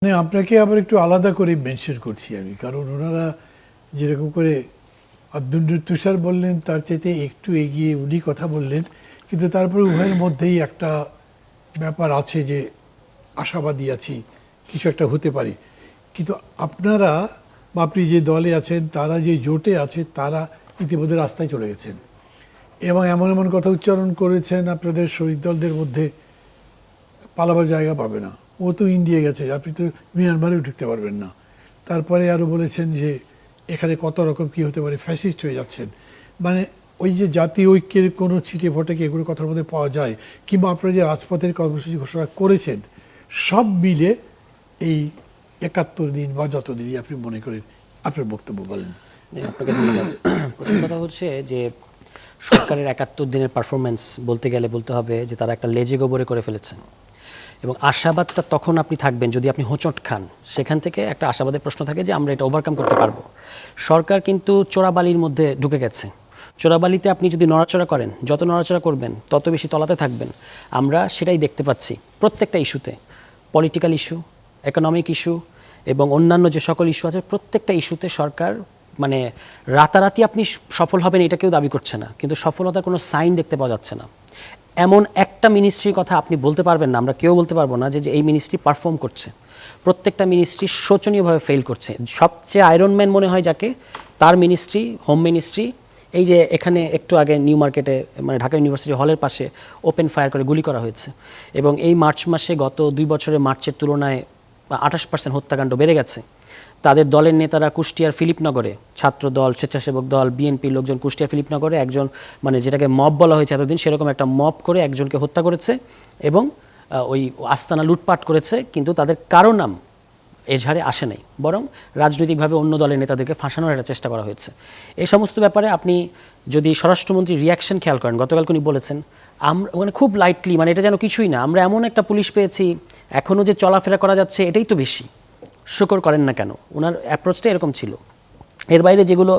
মানে আপনাকে আবার একটু আলাদা করে মেনশন করছি আমি, কারণ ওনারা যেরকম করে আব্দুল তুষার বললেন তার চাইতে একটু এগিয়ে উনি কথা বললেন, কিন্তু তারপরে উভয়ের মধ্যেই একটা ব্যাপার আছে যে আশাবাদী আছি কিছু একটা হতে পারে। কিন্তু আপনারা বা আপনি যে দলে আছেন, তারা যে জোটে আছে, তারা ইতিমধ্যে রাস্তায় চলে গেছেন এবং এমন এমন কথা উচ্চারণ করেছেন আপনাদের শহীদ দলদের মধ্যে, পালাবার জায়গা পাবে না। ও তো ইন্ডিয়া গেছে, আপনি তো মিয়ানমারেও ঢুকতে পারবেন না। তারপরে আরও বলেছেন যে এখানে কত রকম কী হতে পারে, ফ্যাসিস্ট হয়ে যাচ্ছেন। মানে ওই যে জাতীয় ঐক্যের কোনো ছিটে ফোটে কি এগুলো কথার মধ্যে পাওয়া যায়, কিংবা আপনারা যে রাজপথের কর্মসূচি ঘোষণা করেছেন, সব মিলে এই ৭১ দিন বা যত দিনই আপনি মনে করেন, আপনার বক্তব্য বলেন। আপনাকে ধন্যবাদ। প্রথম কথা হচ্ছে যে সরকারের ৭১ দিনের পারফরমেন্স বলতে গেলে বলতে হবে যে তারা একটা লেজে গোবরে করে ফেলেছে, এবং আশাবাদটা তখন আপনি থাকবেন যদি আপনি হোঁচট খান। সেখান থেকে একটা আশাবাদের প্রশ্ন থাকে যে আমরা এটা ওভারকাম করতে পারবো। সরকার কিন্তু চোরাবালির মধ্যে ঢুকে গেছে। চোরাবালিতে আপনি যদি নড়াচড়া করেন, যত নড়াচড়া করবেন তত বেশি তলাতে থাকবেন। আমরা সেটাই দেখতে পাচ্ছি প্রত্যেকটা ইস্যুতে, পলিটিক্যাল ইস্যু, ইকোনমিক ইস্যু এবং অন্যান্য যে সকল ইস্যু আছে, প্রত্যেকটা ইস্যুতে সরকার মানে রাতারাতি আপনি সফল হবেন এটা কেউ দাবি করছে না, কিন্তু সফলতার কোনো সাইন দেখতে পাওয়া যাচ্ছে না। এমন একটা মিনিস্ট্রির কথা আপনি বলতে পারবেন না, আমরা কেউ বলতে পারবো না যে এই মিনিস্ট্রি পারফর্ম করছে। প্রত্যেকটা মিনিস্ট্রি শোচনীয়ভাবে ফেল করছে। সবচেয়ে আয়রনম্যান মনে হয় যাকে, তার মিনিস্ট্রি, হোম মিনিস্ট্রি। এই যে এখানে একটু আগে নিউ মার্কেটে মানে ঢাকা ইউনিভার্সিটি হলের পাশে ওপেন ফায়ার করে গুলি করা হয়েছে, এবং এই মার্চ মাসে গত 2 বছরে মার্চের তুলনায় 28% হত্যাকাণ্ড বেড়ে গেছে। তাদের দলের নেতারা কুষ্টিয়ার ফিলিপনগরে, ছাত্র দল, স্বেচ্ছাসেবক দল, বিএনপির লোকজন কুষ্টিয়ার ফিলিপনগরে একজন মানে যেটাকে মব বলা হয়েছে এতদিন, সেরকম একটা মব করে একজনকে হত্যা করেছে এবং ওই আস্তানা লুটপাট করেছে, কিন্তু তাদের কারো নাম এজাহারে আসে নাই, বরং রাজনৈতিকভাবে অন্য দলের নেতাদেরকে ফাঁসানোর একটা চেষ্টা করা হয়েছে। এই সমস্ত ব্যাপারে আপনি যদি স্বরাষ্ট্রমন্ত্রীর রিয়াকশন খেয়াল করেন, গতকালকে উনি বলেছেন আমরা মানে খুব লাইটলি, মানে এটা যেন কিছুই না, আমরা এমন একটা পুলিশ পেয়েছি, এখনও যে চলাফেরা করা যাচ্ছে এটাই তো বেশি, শুকর করেন না কেন। ওনার অ্যাপ্রোচটা এরকম ছিল। এর বাইরে যেগুলো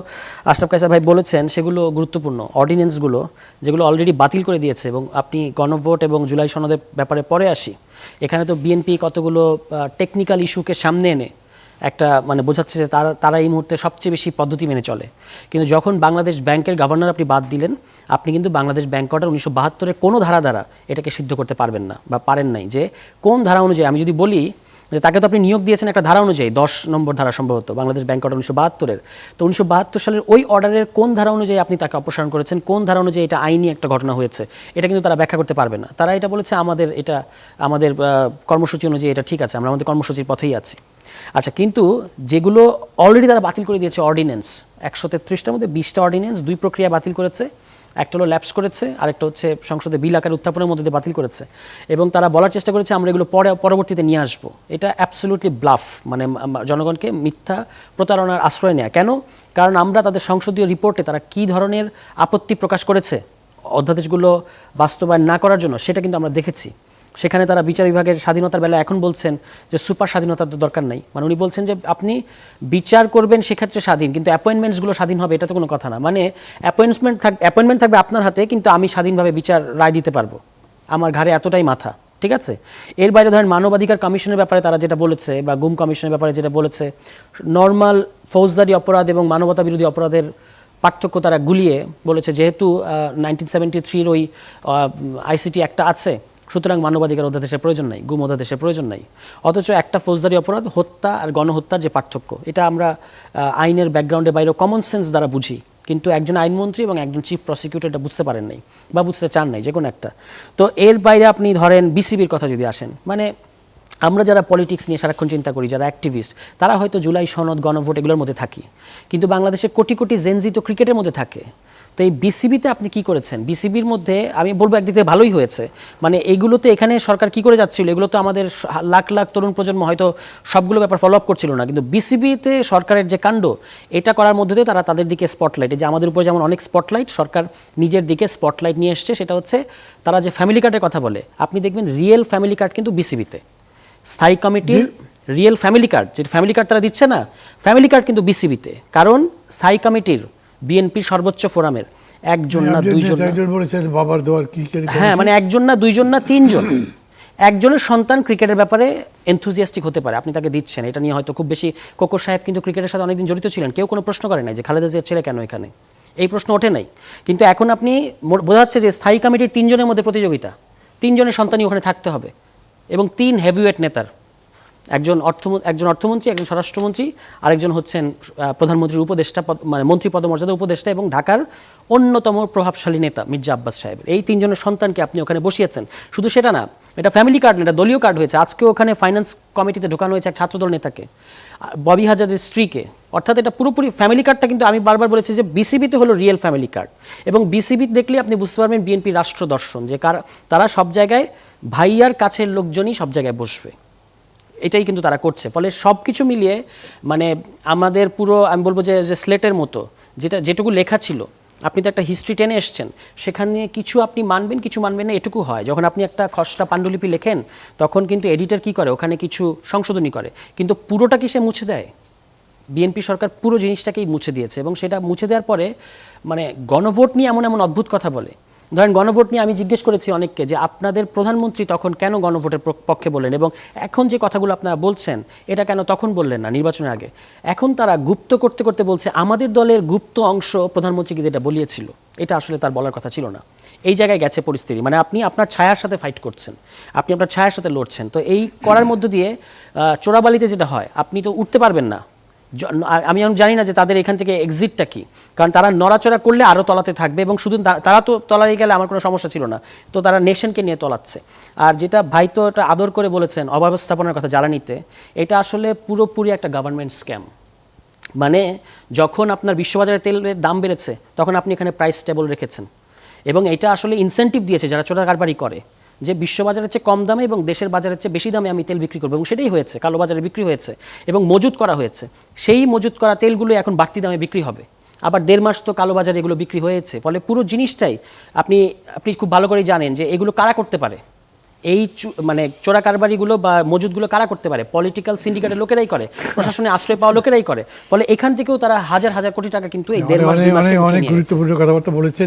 আশরাফ কায়সার ভাই বলেছেন সেগুলো গুরুত্বপূর্ণ। অর্ডিন্যান্সগুলো যেগুলো অলরেডি বাতিল করে দিয়েছে, এবং আপনি গণভোট এবং জুলাই সনদের ব্যাপারে পরে আসি, এখানে তো বিএনপি কতগুলো টেকনিক্যাল ইস্যুকে সামনে এনে একটা মানে বোঝাচ্ছে যে তারা এই মুহূর্তে সবচেয়ে বেশি পদ্ধতি মেনে চলে। কিন্তু যখন বাংলাদেশ ব্যাংকের গভর্নর আপনি বাদ দিলেন, আপনি কিন্তু বাংলাদেশ ব্যাংক অর্ডার 1972-এর কোনো ধারা দ্বারা এটাকে সিদ্ধ করতে পারবেন না বা পারেন নাই। যে কোন ধারা অনুযায়ী, আমি যদি বলি যে তাকে তো আপনি নিয়োগ দিয়েছেন একটা ধারা অনুযায়ী, 10 নম্বর ধারা সম্ভবত বাংলাদেশ ব্যাংক অর্ডার 1972-এর, তো 1972 সালের ওই অর্ডারের কোন ধারা অনুযায়ী আপনি তাকে অপসারণ করেছেন, কোন ধারা অনুযায়ী এটা আইনি একটা ঘটনা হয়েছে, এটা কিন্তু তারা ব্যাখ্যা করতে পারবে না। তারা এটা বলেছে আমাদের কর্মসূচি অনুযায়ী এটা ঠিক আছে, আমরা আমাদের কর্মসূচির পথেই আছি। আচ্ছা, কিন্তু যেগুলো অলরেডি তারা বাতিল করে দিয়েছে অর্ডিন্যান্স, 133টার মধ্যে 20টা অর্ডিন্যান্স 2 প্রক্রিয়া বাতিল করেছে। একটা হলো ল্যাপস করেছে, আরেকটা হচ্ছে সংসদে বিল আকারে উত্থাপনের মধ্যে দিয়ে বাতিল করেছে, এবং তারা বলার চেষ্টা করেছে আমরা এগুলো পরবর্তীতে নিয়ে আসবো। এটা অ্যাবসলিউটলি ব্লাফ, মানে জনগণকে মিথ্যা প্রতারণার আশ্রয় নেয়া। কেন? কারণ আমরা তাদের সংসদীয় রিপোর্টে তারা কী ধরনের আপত্তি প্রকাশ করেছে অধ্যাদেশগুলো বাস্তবায়ন না করার জন্য, সেটা কিন্তু আমরা দেখেছি। সেখানে তারা বিচার বিভাগের স্বাধীনতার বেলায় এখন বলছেন যে সুপার স্বাধীনতার তো দরকার নাই। মানে উনি বলছেন যে আপনি বিচার করবেন সেক্ষেত্রে স্বাধীন, কিন্তু অ্যাপয়েন্টমেন্টসগুলো স্বাধীন হবে এটা তো কোনো কথা না। মানে অ্যাপয়েন্টমেন্ট থাকবে আপনার হাতে, কিন্তু আমি স্বাধীনভাবে বিচার রায় দিতে পারবো, আমার ঘাড়ে এতটাই মাথা, ঠিক আছে। এর বাইরে ধরেন মানবাধিকার কমিশনের ব্যাপারে তারা যেটা বলেছে, বা গুম কমিশনের ব্যাপারে যেটা বলেছে, নর্মাল ফৌজদারি অপরাধ এবং মানবতা বিরোধী অপরাধের পার্থক্য তারা গুলিয়ে বলেছে যেহেতু 1973-র ওই আইসিটি একটা আছে, সুতরাং মানবাধিকার অধ্যাদেশের প্রয়োজন নাই, গুম অধ্যাদেশের প্রয়োজন নাই। অথচ একটা ফৌজদারি অপরাধ, হত্যা আর গণহত্যার যে পার্থক্য, এটা আমরা আইনের ব্যাকগ্রাউন্ডের বাইরেও কমন সেন্স দ্বারা বুঝি, কিন্তু একজন আইনমন্ত্রী এবং একজন চিফ প্রসিকিউটর এটা বুঝতে পারেন নাই বা বুঝতে চান নাই, যে কোনো একটা। তো এর বাইরে আপনি ধরেন বিসিবির কথা যদি আসেন, মানে আমরা যারা পলিটিক্স নিয়ে সারাক্ষণ চিন্তা করি, যারা অ্যাক্টিভিস্ট, তারা হয়তো জুলাই সনদ, গণভোট এগুলোর মধ্যে থাকি, কিন্তু বাংলাদেশে কোটি কোটি জেনজি তো ক্রিকেটের মধ্যে থাকে। তো এই বিসিবিতে আপনি কি করেছেন? বিসিবির মধ্যে আমি বলবো একদিক থেকে ভালোই হয়েছে, মানে এইগুলোতে এখানে সরকার কি করে যাচ্ছিল, এগুলো তো আমাদের লাখ লাখ তরুণ প্রজন্ম হয়তো সবগুলো ব্যাপার ফলো আপ করছিল না, কিন্তু বিসিবিতে সরকারের যে কাণ্ড, এটা করার মধ্যে দিয়ে তারা তাদের দিকে স্পটলাইট, যে আমাদের উপর যেমন অনেক স্পটলাইট, সরকার নিজের দিকে স্পটলাইট নিয়ে এসছে। সেটা হচ্ছে তারা যে ফ্যামিলি কার্ডের কথা বলে, আপনি দেখবেন রিয়েল ফ্যামিলি কার্ড কিন্তু বিসিবিতে, স্থায়ী কমিটির রিয়েল ফ্যামিলি কার্ড, যেটা ফ্যামিলি কার্ড তারা দিচ্ছে না, ফ্যামিলি কার্ড কিন্তু বিসিবিতে। কারণ স্থায়ী কমিটির, বিএনপির সর্বোচ্চ ফোরামের একজন না দুইজন, বলেছেন বাবার দোয়ার কি, হ্যাঁ মানে একজন না দুইজন না তিনজন, একজনের সন্তান ক্রিকেটের ব্যাপারে এনথুজিয়াস্টিক হতে পারে, আপনি তাকে দিচ্ছেন, এটা নিয়ে হয়তো খুব বেশি কোকো সাহেব কিন্তু ক্রিকেটের সাথে অনেকদিন জড়িত ছিলেন, কেউ কোনো প্রশ্ন করে নাই যে খালেদা জিয়ার ছেলে কেন এখানে, এই প্রশ্ন ওঠে নাই। কিন্তু এখন আপনি বোঝা যাচ্ছে যে স্থায়ী কমিটির 3 জনের মধ্যে প্রতিযোগিতা, 3 জনের সন্তানই ওখানে থাকতে হবে এবং 3 হেভিওয়েট নেতার, একজন অর্থমন্ত্রী, একজন স্বরাষ্ট্রমন্ত্রী, আরেকজন হচ্ছেন প্রধানমন্ত্রীর উপদেষ্টা, মানে মন্ত্রী পদমর্যাদা উপদেষ্টা, এবং ঢাকার অন্যতম প্রভাবশালী নেতা মির্জা আব্বাস সাহেবের এই 3 জনের সন্তানকে আপনি ওখানে বসিয়েছেন। শুধু সেটা না, এটা ফ্যামিলি কার্ড না, এটা দলীয় কার্ড হয়েছে। আজকে ওখানে ফাইন্যান্স কমিটিতে ঢোকানো হয়েছে এক ছাত্রদল নেতাকে, ববি হাজারের স্ত্রীকে, অর্থাৎ এটা পুরোপুরি ফ্যামিলি কার্ডটা। কিন্তু আমি বারবার বলেছি যে বিসিবিতে হলো রিয়েল ফ্যামিলি কার্ড, এবং বিসিবি দেখলে আপনি বুঝতে পারবেন বিএনপি রাষ্ট্র দর্শন, যে তারা সব জায়গায় ভাইয়ার কাছের লোকজনই সব জায়গায় বসবে, এটাই কিন্তু তারা করছে। ফলে সব কিছু মিলিয়ে মানে আমাদের পুরো, আমি বলবো যে স্লেটের মতো যেটুকু লেখা ছিল, আপনি তো একটা হিস্ট্রি টেনে এসছেন, সেখানে কিছু আপনি মানবেন, কিছু মানবেন না, এটুকু হয়। যখন আপনি একটা খসড়া পাণ্ডুলিপি লেখেন, তখন কিন্তু এডিটর কি করে, ওখানে কিছু সংশোধনী করে, কিন্তু পুরোটা কি সে মুছে দেয়? বিএনপি সরকার পুরো জিনিসটাকেই মুছে দিয়েছে, এবং সেটা মুছে দেওয়ার পরে মানে গণভোট নিয়ে এমন এমন অদ্ভুত কথা বলে। ধরেন গণভোট নিয়ে আমি জিজ্ঞেস করেছি অনেককে যে আপনাদের প্রধানমন্ত্রী তখন কেন গণভোটের পক্ষে বললেন, এবং এখন যে কথাগুলো আপনারা বলছেন এটা কেন তখন বললেন না নির্বাচনের আগে? এখন তারা গুপ্ত করতে করতে বলছে আমাদের দলের গুপ্ত অংশ প্রধানমন্ত্রীকে যেটা বলিয়েছিল, এটা আসলে তার বলার কথা ছিল না। এই জায়গায় গেছে পরিস্থিতি, মানে আপনি আপনার ছায়ার সাথে ফাইট করছেন, আপনি আপনার ছায়ার সাথে লড়ছেন। তো এই করার মধ্য দিয়ে চোরাবালিতে যেটা হয়, আপনি তো উঠতে পারবেন না। আমি জানি না যে তাদের এখান থেকে এক্সিটটা কি, কারণ তারা নড়াচড়া করলে আরও তলাতে থাকবে, এবং শুধু তারা তো তলায় গেলে আমার কোনো সমস্যা ছিল না, তো তারা নেশনকে নিয়ে তলাচ্ছে। আর যেটা ভাই তো এটা আদর করে বলেছেন অব্যবস্থাপনার কথা জ্বালানিতে, এটা আসলে পুরোপুরি একটা গভর্নমেন্ট স্ক্যাম। মানে যখন আপনার বিশ্ববাজারে তেলের দাম বেড়েছে, তখন আপনি এখানে প্রাইস স্টেবল রেখেছেন, এবং এটা আসলে ইনসেন্টিভ দিয়েছে যারা চোরা কারবারি করে, যে বিশ্ববাজারের চেয়ে কম দামে এবং দেশের বাজারের চেয়ে বেশি দামে আমি তেল বিক্রি করবো, এবং সেটাই হয়েছে, কালোবাজারে বিক্রি হয়েছে এবং মজুত করা হয়েছে। সেই মজুত করা তেলগুলো এখন বাড়তি দামে বিক্রি হবে, আবার 1.5 মাস তো কালোবাজারে এগুলো বিক্রি হয়েছে। ফলে পুরো জিনিসটাই আপনি খুব ভালো করেই জানেন যে এগুলো কারা করতে পারে, এই মানে চোরা কারবারিগুলো বা মজুদগুলো কারা করতে পারে? পলিটিক্যাল সিন্ডিকেটের লোকেরাই করে, প্রশাসনে আশ্রয় পাওয়া লোকেরাই করে। ফলে এখান থেকেও তারা হাজার হাজার কোটি টাকা কিন্তু এই 1.5 মাস অনেক গুরুত্বপূর্ণ কথাবার্তা বলেছেন।